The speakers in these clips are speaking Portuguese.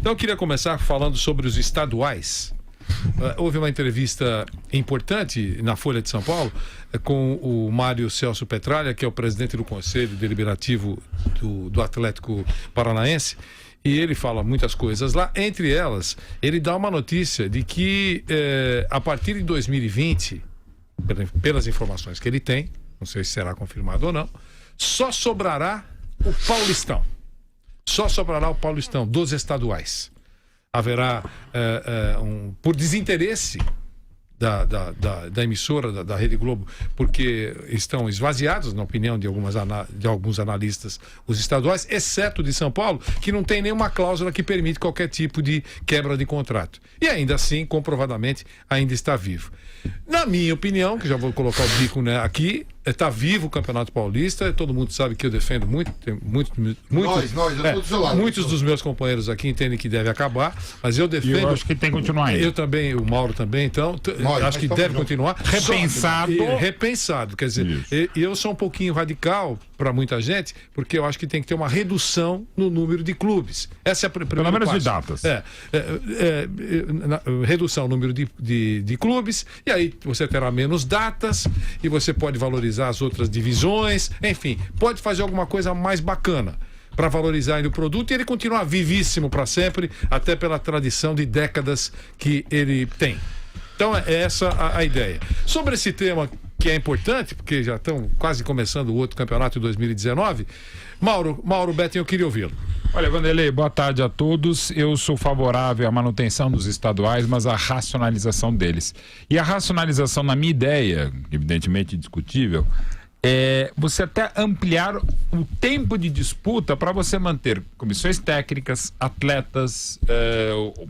Então eu queria começar falando sobre os estaduais. Houve uma entrevista importante na Folha de São Paulo com o Mário Celso Petralha, que é o presidente do Conselho Deliberativo do Atlético Paranaense, e ele fala muitas coisas lá. Entre elas, ele dá uma notícia de que a partir de 2020, pelas informações que ele tem, não sei se será confirmado ou não, só sobrará o Paulistão. Só sobrará o Paulistão dos estaduais. Haverá, por desinteresse da emissora, da Rede Globo, porque estão esvaziados, na opinião de alguns analistas, os estaduais, exceto de São Paulo, que não tem nenhuma cláusula que permite qualquer tipo de quebra de contrato. E ainda assim, comprovadamente, ainda está vivo. Na minha opinião, que já vou colocar o bico, né, aqui, está vivo o Campeonato Paulista. Todo mundo sabe que eu defendo muito. Muitos dos meus companheiros aqui entendem que deve acabar, mas eu defendo. Eu acho que tem que continuar aí. Eu também, o Mauro também, então acho que deve continuar. Repensado, quer dizer, eu sou um pouquinho radical para muita gente, porque eu acho que tem que ter uma redução no número de clubes. Essa é a primeira pelo menos parte. De datas. Redução no número de clubes, e aí você terá menos datas e você pode valorizar as outras divisões, enfim, pode fazer alguma coisa mais bacana para valorizar ainda o produto e ele continuar vivíssimo para sempre, até pela tradição de décadas que ele tem. Então é essa a ideia. Sobre esse tema que é importante, porque já estão quase começando o outro campeonato de 2019, Mauro Betting, eu queria ouvi-lo. Olha, Vanderlei, boa tarde a todos. Eu sou favorável à manutenção dos estaduais, mas à racionalização deles. E a racionalização, na minha ideia, evidentemente discutível, é você até ampliar o tempo de disputa para você manter comissões técnicas, atletas,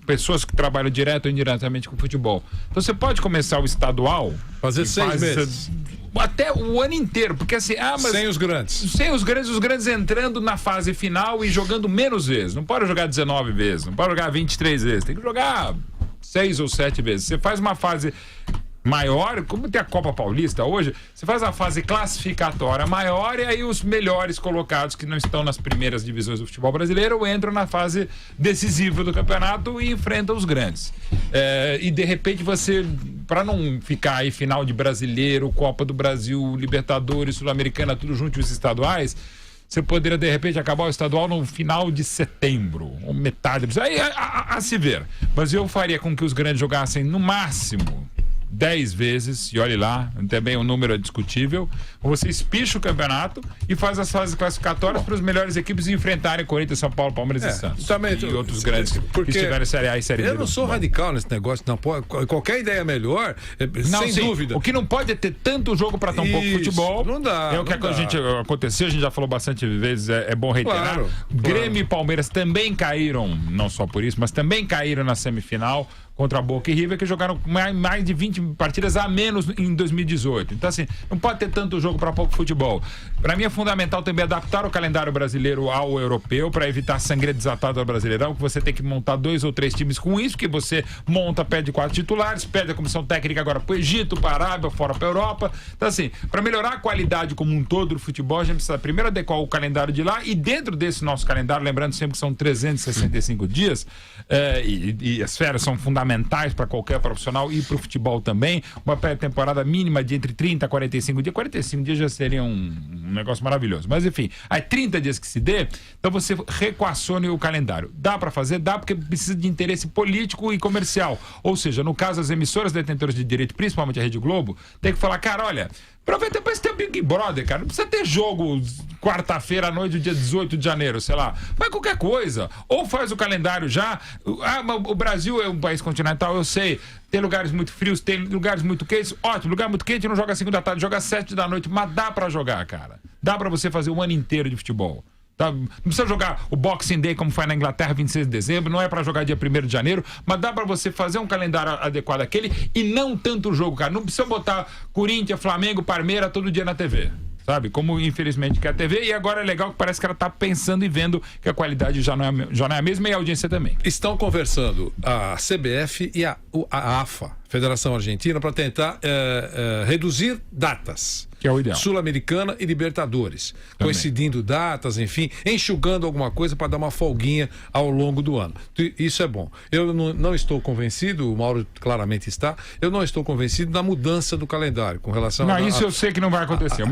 pessoas que trabalham direto ou indiretamente com o futebol. Então você pode começar o estadual... Fazer 6 meses. Até o ano inteiro, porque assim... mas sem os grandes. Sem os grandes entrando na fase final e jogando menos vezes. Não pode jogar 19 vezes, não pode jogar 23 vezes. Tem que jogar 6 ou 7 vezes. Você faz uma fase... maior, como tem a Copa Paulista hoje, você faz a fase classificatória maior e aí os melhores colocados que não estão nas primeiras divisões do futebol brasileiro entram na fase decisiva do campeonato e enfrentam os grandes. E de repente você, para não ficar aí final de Brasileiro, Copa do Brasil, Libertadores, Sul-Americana, tudo junto os estaduais, você poderia de repente acabar o estadual no final de setembro, ou metade, aí a se ver. Mas eu faria com que os grandes jogassem no máximo 10 vezes, e olhe lá, também o número é discutível. Você espicha o campeonato e faz as fases classificatórias para as melhores equipes enfrentarem Corinthians, São Paulo, Palmeiras e Santos. Também, e outros grandes que estiverem Série A e Série B. Eu não sou radical nesse negócio, não. Qualquer ideia melhor, sem dúvida. O que não pode é ter tanto jogo para tão pouco futebol. Não dá. É o que aconteceu, a gente já falou bastante vezes, é bom reiterar. Claro. Grêmio e Palmeiras também caíram, não só por isso, mas também caíram na semifinal contra a Boca e River, que jogaram mais de 20 partidas a menos em 2018. Então, assim, não pode ter tanto jogo para pouco futebol. Para mim é fundamental também adaptar o calendário brasileiro ao europeu para evitar sangria desatada ao Brasileirão, que você tem que montar 2 ou 3 times com isso, que você monta, pede 4 titulares, pede a comissão técnica agora para o Egito, para a Arábia, fora para a Europa. Então, assim, para melhorar a qualidade como um todo do futebol, a gente precisa primeiro adequar o calendário de lá e dentro desse nosso calendário, lembrando sempre que são 365 dias, e as férias são fundamentais para qualquer profissional e para o futebol também. Uma pré-temporada mínima de entre 30 a 45 dias. 45 dias já seria um negócio maravilhoso. Mas enfim, aí 30 dias que se dê, então você reequacione o calendário. Dá para fazer? Dá, porque precisa de interesse político e comercial. Ou seja, no caso, as emissoras detentoras de direito, principalmente a Rede Globo, tem que falar, cara, olha, aproveita pra esse ter Big Brother, cara. Não precisa ter jogo quarta-feira à noite, do dia 18 de janeiro, sei lá. Faz qualquer coisa. Ou faz o calendário já. Mas o Brasil é um país continental, eu sei. Tem lugares muito frios, tem lugares muito quentes. Ótimo, lugar muito quente não joga 5 da tarde, joga 7 da noite. Mas dá pra jogar, cara. Dá pra você fazer um ano inteiro de futebol. Tá? Não precisa jogar o Boxing Day como foi na Inglaterra, 26 de dezembro, não é para jogar dia 1º de janeiro, mas dá para você fazer um calendário adequado àquele e não tanto jogo, cara. Não precisa botar Corinthians, Flamengo, Palmeiras todo dia na TV, sabe? Como infelizmente que é a TV, e agora é legal que parece que ela tá pensando e vendo que a qualidade já não é a mesma e a audiência também. Estão conversando a CBF e a AFA, Federação Argentina, para tentar reduzir datas. Que é o ideal. Sul-Americana e Libertadores. Coincidindo datas, enfim, enxugando alguma coisa para dar uma folguinha ao longo do ano. Isso é bom. Eu não estou convencido, o Mauro claramente está, eu não estou convencido da mudança do calendário com relação isso eu sei que não vai acontecer.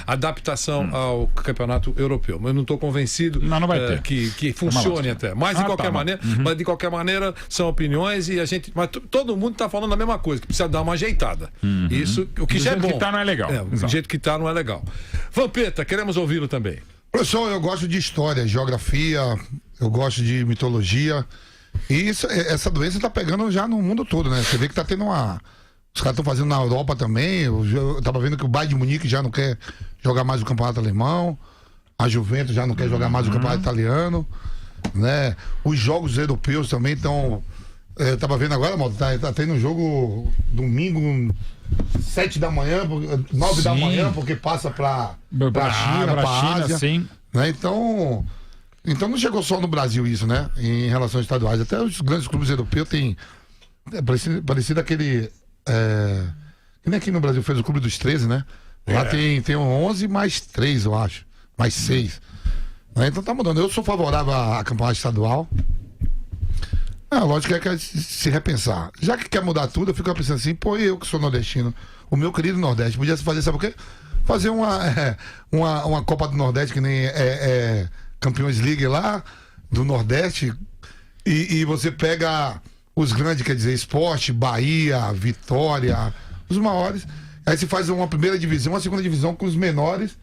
Adaptação ao campeonato europeu. Mas eu não estou convencido não vai ter. Que funcione até. Mas de qualquer maneira, são opiniões e a gente. Mas todo mundo está falando a mesma coisa, que precisa dar uma ajeitada. Isso, o que já é bom. Do jeito que tá não é legal. Do jeito que tá não é legal. Vampeta, queremos ouvi-lo também. Professor, eu gosto de história, geografia, eu gosto de mitologia. E essa doença tá pegando já no mundo todo, né? Você vê que tá tendo uma. Os caras estão fazendo na Europa também. Eu tava vendo que o Bayern de Munique já não quer jogar mais o campeonato alemão. A Juventus já não quer jogar mais o campeonato italiano. Né? Os jogos europeus também estão. Eu tava vendo agora, Mauro, tá tendo um jogo domingo, 7 da manhã, 9 da manhã, porque passa pra China, pra Ásia. Sim. Né? Então não chegou só no Brasil isso, né? Em relação aos estaduais. Até os grandes clubes europeus têm. Parecido aquele. Que nem aqui no Brasil fez o Clube dos 13, né? Lá tem 11 mais 3, eu acho. Mais 6. Né? Então tá mudando. Eu sou favorável à campeonato estadual. Lógico que é se repensar. Já que quer mudar tudo, eu fico pensando assim, eu que sou nordestino, o meu querido Nordeste, podia fazer, sabe o quê? Fazer uma Copa do Nordeste, que nem Campeões League lá, do Nordeste, e você pega os grandes, quer dizer, Sport, Bahia, Vitória, os maiores, aí você faz uma primeira divisão, uma segunda divisão com os menores,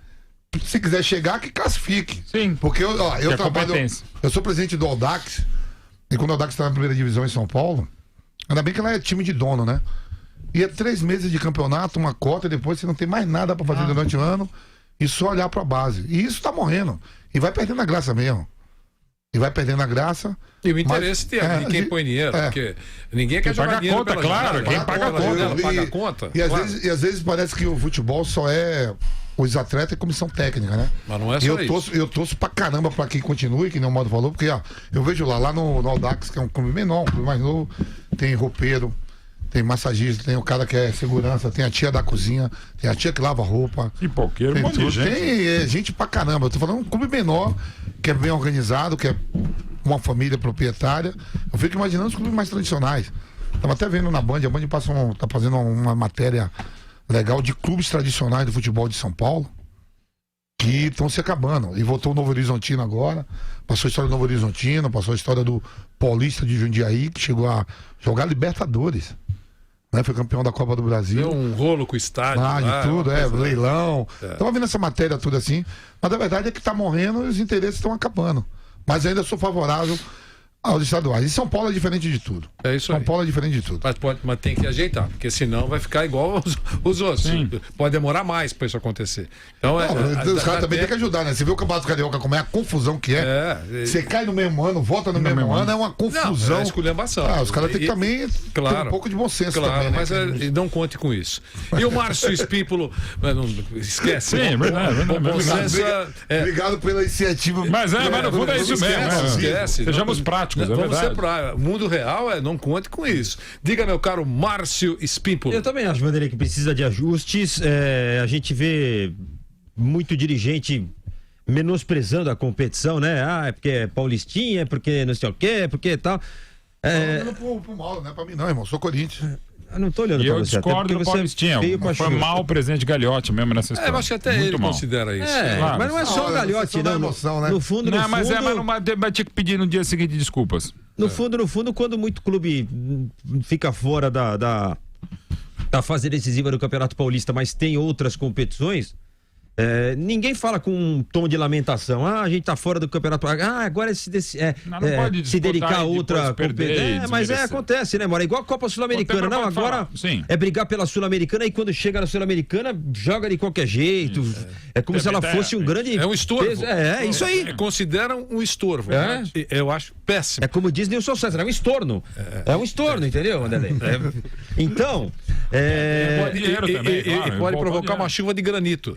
se quiser chegar, que classifique. Sim. Porque eu trabalho, eu sou presidente do Audax. E quando o Audax está na primeira divisão em São Paulo, ainda bem que ela é time de dono, né? E é 3 meses de campeonato, uma cota, e depois você não tem mais nada para fazer durante o ano e só olhar para a base. E isso tá morrendo. E vai perdendo a graça mesmo. E vai perdendo a graça. E o interesse de quem põe dinheiro, porque ninguém quer jogar dinheiro pela claro, quem paga a conta. Paga a conta. E às vezes parece que o futebol só é os atletas e comissão técnica, né? Mas não é só isso. Eu torço pra caramba pra quem continue, que nem o Mauro falou, porque eu vejo lá no Audax, que é um clube menor, um clube mais novo, tem roupeiro, tem massagista, tem o cara que é segurança, tem a tia da cozinha, tem a tia que lava roupa. Pipoqueiro, tem um monte de gente. Tem gente pra caramba. Eu tô falando um clube menor, que é bem organizado, que é uma família proprietária. Eu fico imaginando os clubes mais tradicionais. Tava até vendo na Band, a Band tá fazendo uma matéria legal de clubes tradicionais do futebol de São Paulo que estão se acabando. E voltou o Novo Horizontino agora, passou a história do Novo Horizontino, passou a história do Paulista de Jundiaí, que chegou a jogar Libertadores, né? Foi campeão da Copa do Brasil. Deu um rolo com o estádio. Tudo, leilão. Tava vendo essa matéria tudo assim, mas a verdade é que tá morrendo e os interesses estão acabando. Mas ainda sou favorável aos estaduais. E São Paulo é diferente de tudo. É isso aí. São Paulo é diferente de tudo. Mas tem que ajeitar, porque senão vai ficar igual os outros. Sim. Pode demorar mais para isso acontecer. Então, os caras também têm que ajudar, né? Você vê o Campeonato Carioca, como é a confusão que é. Você cai no mesmo ano, volta no mesmo ano, é uma confusão. Não, é esculhambação. Os caras têm que também ter um pouco de bom senso também, né? Mas não conte com isso. E o Márcio Espímpolo, esquece. Sim, verdade. Obrigado pela iniciativa. Mas no fundo é isso mesmo. Esquece. Sejamos práticos. Vamos ser para o mundo real, não conte com isso. Diga, meu caro Márcio Espímpolo. Eu também acho, Vanderlei, que precisa de ajustes. A gente vê muito dirigente menosprezando a competição, né? É porque é paulistinha, é porque não sei o quê, é porque tal. Não pro Mauro, não é pra mim não, irmão. Sou Corinthians. Eu não tô olhando pra você. Eu discordo do Paulistinha. Foi mal o presidente Gagliotti mesmo nessa história. Eu acho que até muito ele mal. considera isso. Claro. Mas não é só o Gagliotti, não. Emoção, né? No fundo, mas tinha que pedir no dia seguinte desculpas. No fundo, quando muito clube fica fora da fase decisiva do Campeonato Paulista, mas tem outras competições, ninguém fala com um tom de lamentação. A gente tá fora do Campeonato Paulista. Agora se dedicar a outra competição. Mas acontece, né, Mora? Igual a Copa Sul-Americana. Não, agora é brigar pela Sul-Americana e quando chega na Sul-Americana, joga de qualquer jeito. É como se ela fosse um grande... É um estorvo. Isso aí. Consideram um estorvo. Eu acho péssimo. É como diz Nilson César, é um estorno. É um estorno, entendeu, Vanderlei? Então... pode provocar uma chuva de granito.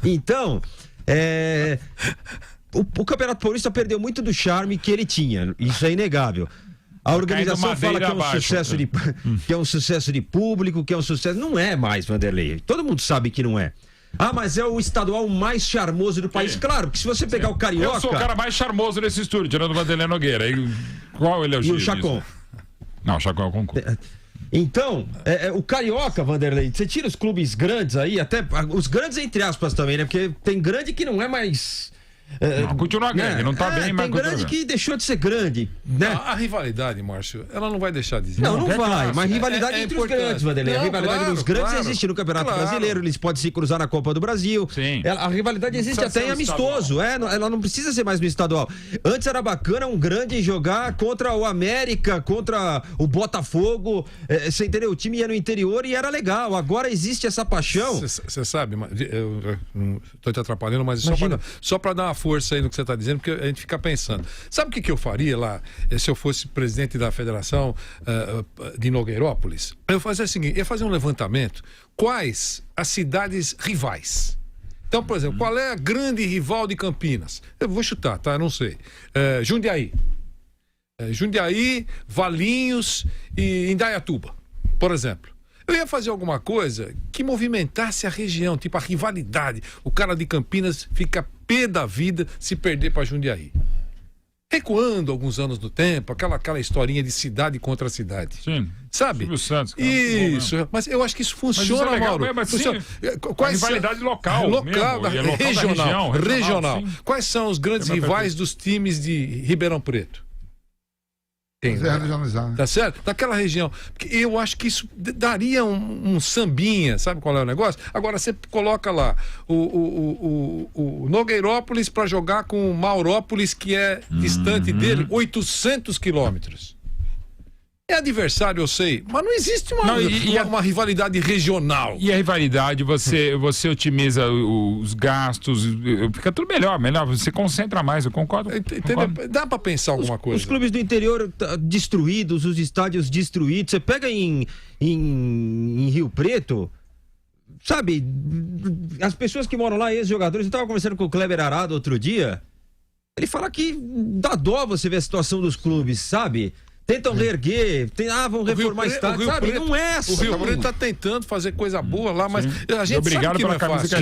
Então, o Campeonato Paulista perdeu muito do charme que ele tinha. Isso é inegável. A organização fala que é um abaixo. sucesso que é um sucesso de público, que é um sucesso. Não é mais, Vanderlei. Todo mundo sabe que não é. Ah, mas é o estadual mais charmoso do país. Claro, que se você pegar o Carioca... Eu sou o cara mais charmoso desse estúdio, tirando o Vanderlei Nogueira. E qual ele é o E o Chacon. Não, o Chacon eu concordo. Então, o Carioca, Vanderlei, você tira os clubes grandes aí, até os grandes entre aspas também, né? Porque tem grande que não é mais... Não, continua grande, não tá bem, mas tem grande que deixou de ser grande, né? A rivalidade, Márcio, ela não vai deixar de existir. Não vai, claro, mas rivalidade entre os grandes, Vanderlei. A rivalidade dos grandes existe no Campeonato Brasileiro, eles podem se cruzar na Copa do Brasil. Sim. A rivalidade existe até em amistoso, ela não precisa ser mais no estadual. Antes era bacana um grande jogar contra o América, contra o Botafogo, você entendeu? O time ia no interior e era legal. Agora existe essa paixão. Você sabe, eu não tô te atrapalhando, mas só para dar uma força aí no que você está dizendo, porque a gente fica pensando. Sabe o que eu faria lá, se eu fosse presidente da Federação de Nogueirópolis? Eu fazia o seguinte, ia fazer um levantamento. Quais as cidades rivais? Então, por exemplo, qual é a grande rival de Campinas? Eu vou chutar, tá? Não sei. Jundiaí. Jundiaí, Valinhos e Indaiatuba, por exemplo. Eu ia fazer alguma coisa que movimentasse a região, tipo a rivalidade. O cara de Campinas fica pé da vida se perder para Jundiaí. Recuando alguns anos no tempo, aquela historinha de cidade contra cidade. Sim. Sabe? Silvio Santos, cara, isso. Mas eu acho que isso funciona, é legal, Mauro. mas Funciona. A rivalidade local mesmo, regional. Sim. Quais são os grandes rivais dos times de Ribeirão Preto? Tem, regionalizar, né? Tá certo? Daquela região. Porque eu acho que isso daria um sambinha, sabe qual é o negócio? Agora você coloca lá o Nogueirópolis para jogar com o Maurópolis, que é distante dele 800 quilômetros. É adversário, eu sei, mas não existe uma rivalidade regional. E a rivalidade, você otimiza os gastos, fica tudo melhor, você concentra mais, eu concordo. Dá pra pensar alguma coisa. Os clubes do interior destruídos, os estádios destruídos, você pega em Rio Preto, sabe, as pessoas que moram lá, ex-jogadores, eu tava conversando com o Kleber Arado outro dia, ele fala que dá dó você ver a situação dos clubes, sabe? Tentam reerguer, vão reformar estádio, sabe? Preto, não é assim. O Rio Preto tá tentando fazer coisa boa lá, mas a gente obrigado sabe que não é fácil.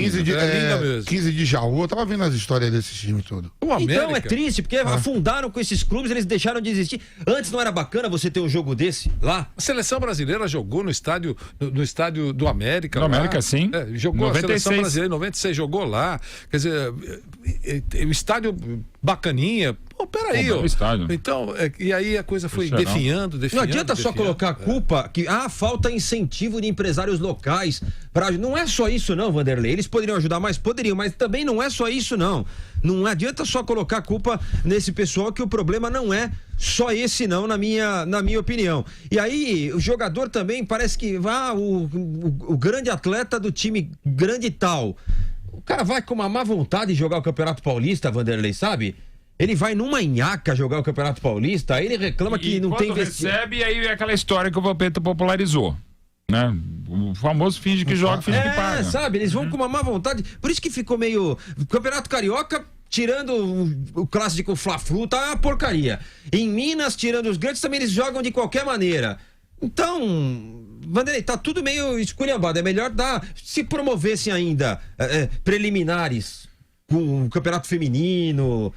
15 de Jaú, eu tava vendo as histórias desse time todo. Então é triste, porque afundaram com esses clubes, eles deixaram de existir. Antes não era bacana você ter um jogo desse lá? A seleção brasileira jogou no estádio do América. No América, sim. Jogou 96. A seleção brasileira em 96 jogou lá. Quer dizer, o estádio bacaninha. Pô, peraí, ó. Então, e aí a coisa foi definhando. Não adianta só colocar a culpa que falta incentivo de empresários locais. Não é só isso não, Vanderlei. Eles poderiam ajudar mais? Poderiam, mas também não é só isso não. Não adianta só colocar a culpa nesse pessoal, que o problema não é só esse não, na minha opinião. E aí, o jogador também parece que o grande atleta do time grande e tal. O cara vai com uma má vontade de jogar o Campeonato Paulista, Vanderlei, sabe? Ele vai numa nhaca jogar o Campeonato Paulista, aí ele reclama que não tem investimento. Recebe, aí é aquela história que o Vampeta popularizou, né? O famoso finge que joga, finge que paga. Sabe, eles vão com uma má vontade, por isso que ficou meio... Campeonato Carioca, tirando o clássico Fla-Flu, tá uma porcaria. Em Minas, tirando os grandes, também eles jogam de qualquer maneira. Então... Vanderlei, tá tudo meio esculhambado, é melhor se promovessem ainda preliminares com o Campeonato Feminino...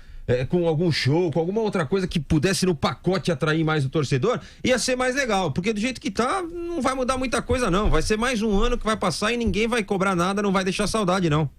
com algum show, com alguma outra coisa que pudesse no pacote atrair mais o torcedor, ia ser mais legal, porque do jeito que tá, não vai mudar muita coisa não, vai ser mais um ano que vai passar e ninguém vai cobrar nada, não vai deixar saudade não.